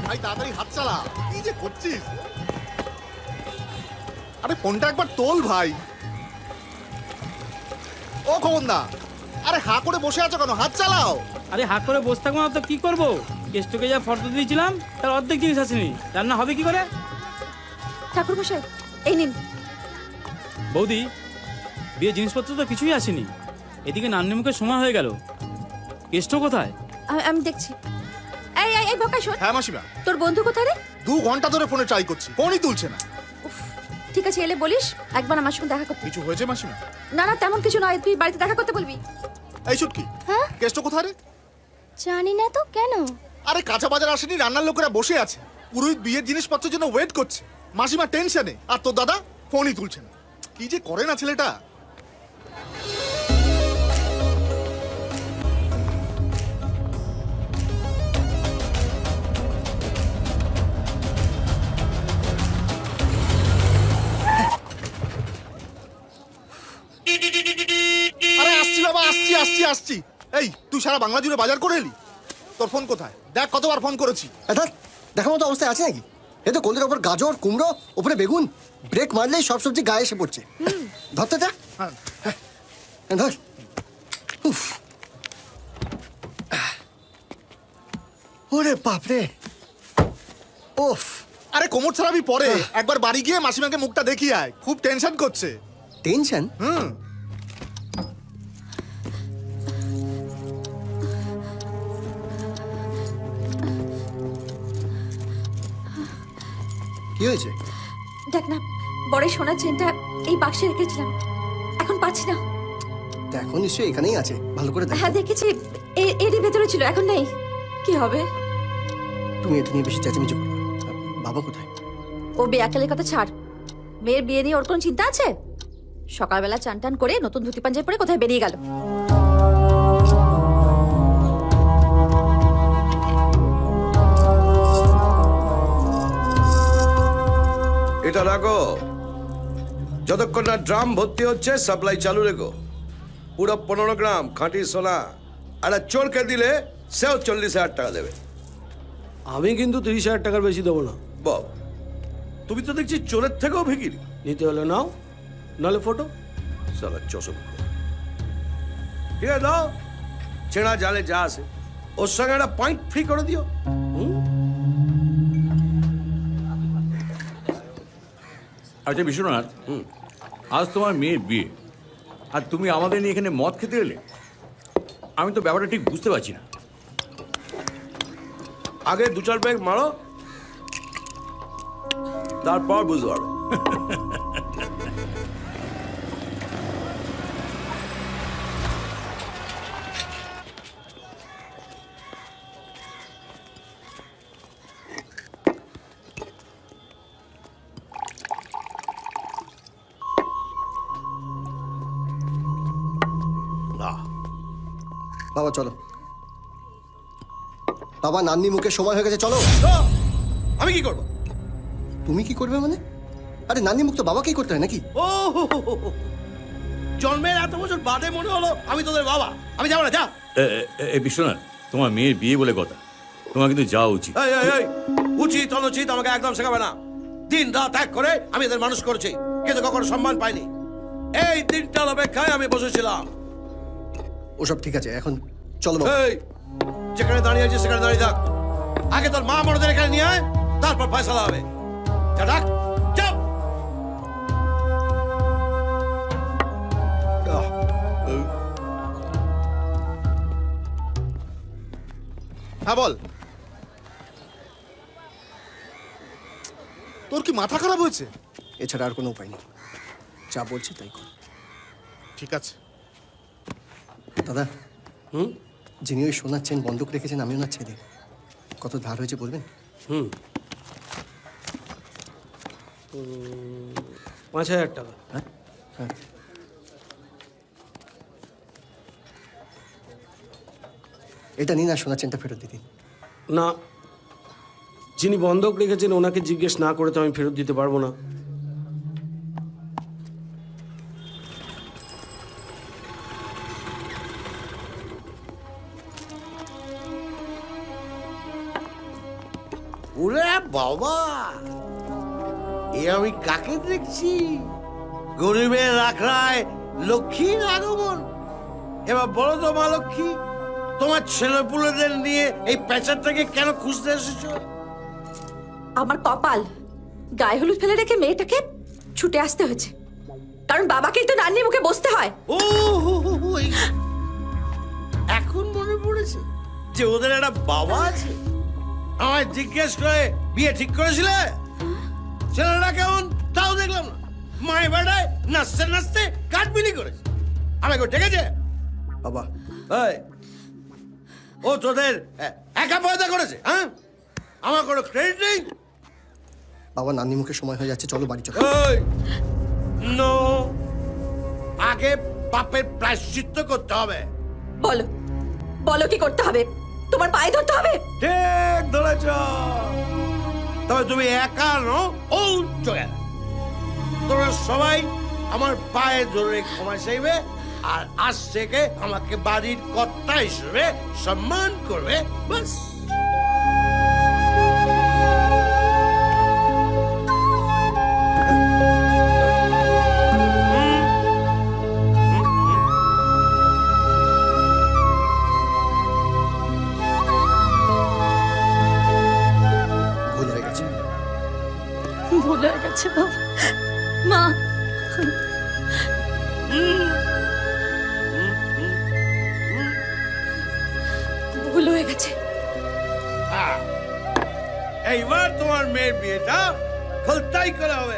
ভাই তাড়াতাড়ি হাত চালা, কি যে করছিস? আরে ফোনটা একবার তোল ভাই। ও খবরদা, আরে হা করে বসে আছো কেন? হাত চালাও। আরে হাত করে বসে থাকবো না তো কি করবো? কেষ্টকে যা ফটো দিয়েছিলাম তার অর্ধেক জিনিস আসেনি, রান্না হবে কি করে? ঠাকুর মশাই এই নিন। বৌদি, বিয়ের জিনিসপত্র তো কিছুই আসেনি, এদিকে নান্নিমুখের সময় হয়ে গেল, কেষ্ট কোথায়? আমি দেখছি। এই এই এই ভোকা শোন। হ্যাঁ মাসিমা। তোর বন্ধু কোথায় রে? 2 ঘন্টা ধরে ফোনে ট্রাই করছি, ফোনই তুলছে না। ঠিক আছে এলে বলিস একবার আমার সঙ্গে দেখা করতে। কিছু হয়েছে মাসিমা? না না তেমন কিছু নয়, তুই বাড়িতে দেখা করতে বলবি। এই ছুটকি, হ্যাঁ কেষ্ট কোথায় রে? জানি না তো, কেন? আরে কাঁচা বাজার আসেনি, রান্নার লোকেরা বসে আছে, পুরোহিত বিয়ের জিনিসপত্রের জন্য ওয়েট করছে। মাসিমা টেনশনে, আর তোর দাদা ফোনই তুলছে না। কি যে করে না ছেলেটা। আরে আসছি বাবা, আসছি আসছি আসছি। এই তুই সারা বাংলা জুড়ে বাজার করে এলি? তোর ফোন কোথায়? দেখ কতবার ফোন করেছি। এটা দেখার মতো অবস্থায় আছে নাকি? এ তো কোলের ওপর গাজর, কুমড়ো, ওপরে বেগুন, ব্রেক মারলেই সব সবজি গায়ে এসে পড়ছে। ধরতে যা। হ্যাঁ। ধর। উফ। ওরে বাপরে। ওফ। আরে কোমর ছাড়াবি পরে, একবার বাড়ি গিয়ে মাসিমাকে মুখটা দেখিয়ে আয়, খুব টেনশন করছে। টেনশন? হুম। কি হয়েছে? দেখ না, বড় সোনার চেনটা এই বাক্সে রেখেছিলাম, এখন পাচ্ছি না। দেখো নিশ্চয়ই এখানেই আছে, ভালো করে দেখো। হ্যাঁ দেখেছি, এরই ভেতরে ছিল, এখন নেই। কি হবে? তুমি এটা নিয়ে বেশি চেঁচামেচি করো না। বাবা কোথায়? ও বেয়াকেলের কথা ছাড়, মেয়ের বিয়ে নিয়ে ওর কোনো চিন্তা আছে? সকালবেলা চান টান করে নতুন ধুতি পাঞ্জাবি পরে কোথায় বেরিয়ে গেল। এটা রাখো, যতক্ষণ না ড্রাম ভর্তি হচ্ছে সাপ্লাই চালু রেখো। পুরো 15 গ্রাম খাঁটি সোনা। আর চোরকে দিলে সেও 40,000 টাকা দেবে। আমি কিন্তু 30,000 টাকার বেশি দেবো না। বাহ, তুমি তো দেখছি চোরের থেকেও ভিখিরি। নিতে হলে নাও, নাহলে ফটো। সালা চশম। ঠিক আছে দাও, ছেঁড়া জালে যা আছে ওর সঙ্গে একটা পয়েন্ট ফ্রি করে দিও। আচ্ছা বিশ্বনাথ, আজ তোমার মেয়ের বিয়ে আর তুমি আমাদের নিয়ে এখানে মদ খেতে এলে? আমি তো ব্যাপারটা ঠিক বুঝতে পারছি না। আগে 2-4 ব্যাগ মারো, তারপর বুঝতে পারবে। বাবা চলো। বাবা নান্নি মুখে সময় হয়ে গেছে, চলো। আমি কি করবো? তুমি কি করবে মানে? আরে নান্নি মুখ তো বাবাকেই করতে হয় নাকি? ও জন্মের এত বছর বাদে মনে হলো আমি তোদের বাবা। আমি যাবো না, যা। বিশ্বনাথ, তোমার মেয়ের বিয়ে বলে কথা, তোমার কিন্তু যাওয়া উচিত। এই এই এই উচিত অনুচিত আমাকে একদম শেখাবে না। দিন রাত এক করে আমি এদের মানুষ করেছি, কিন্তু কখনো সম্মান পাইনি। এই দিনটার অপেক্ষায় আমি বসেছিলাম। ওসব ঠিক আছে, এখন চলো বাবা। এই যেখানে দাঁড়িয়ে আছিস সেখানে দাঁড়িয়ে থাক। আগে তোর মা মরদের এখানে নিয়ে আয়, তারপর ফয়সালা হবে। যা ডাক, চাপ। হ্যাঁ বল। তোর কি মাথা খারাপ হয়েছে? এছাড়া আর কোনো উপায় নেই, যা বলছি তাই কর। ঠিক আছে দাদা, যিনি ওই সোনার চেন বন্ধক রেখেছেন আমি ওনার ছেলে। কত ধার হয়েছে বলবেন? 5,000 টাকা। হ্যাঁ হ্যাঁ। এটা নিন আর সোনার চেনটা ফেরত দিয়ে দিন। না, যিনি বন্ধক রেখেছেন ওনাকে জিজ্ঞেস না করে তো আমি ফেরত দিতে পারবো না। ওরে বাবা, এ আমি কাকে দেখছি? গরিবের আখড়ায় লক্ষ্মীর আগমন। এবার বলো তো মা লক্ষ্মী, তোমার ছেলেপুলেদের নিয়ে এই প্যাচারটাকে কেন খুঁজতে এসেছো? আমার কপাল, গায়ে হলুদ ফেলে রেখে মেয়েটাকে ছুটে আসতে হয়েছে, কারণ বাবাকেই তো নান্নির মুখে বসতে হয়। ও এখন মনে পড়েছে যে ওদের একটা বাবা আছে। আমায় জিজ্ঞেস করে বিয়ে ঠিক করেছিলে? ছেলেটা কেমন তাও দেখলাম না, মায়ের বেড়ায় নাচতে নাচতে কাঠবিলি করেছে। আমাকে ডেকেছে? বাবা, এই, ও তোদের একা পয়দা করেছে? হ্যাঁ, আমার কোনো ক্রেডিট নেই? বাবা নান্নি মুখে সময় হয়ে যাচ্ছে, চলো বাড়ি চলো। ওই নো, আগে পাপের প্রায়শ্চিত্ত করতে হবে। বলো, বলো কি করতে হবে? তোমার পায়ে ধরতে হবে? ঠিক ধরেছ। তবে তুমি একা নো, ও তোমরা সবাই আমার পায়ে ধরে ক্ষমা চাইবে, আর আজ থেকে আমাকে বাড়ির কর্তা হিসেবে সম্মান করবে, বাস। ভুল হয়ে গেছে। ভুল হয়ে গেছে বাবা, মা। ভুল হয়ে গেছে। এইবার তোমার মেয়ের বিয়েটা খলতাই করা হবে।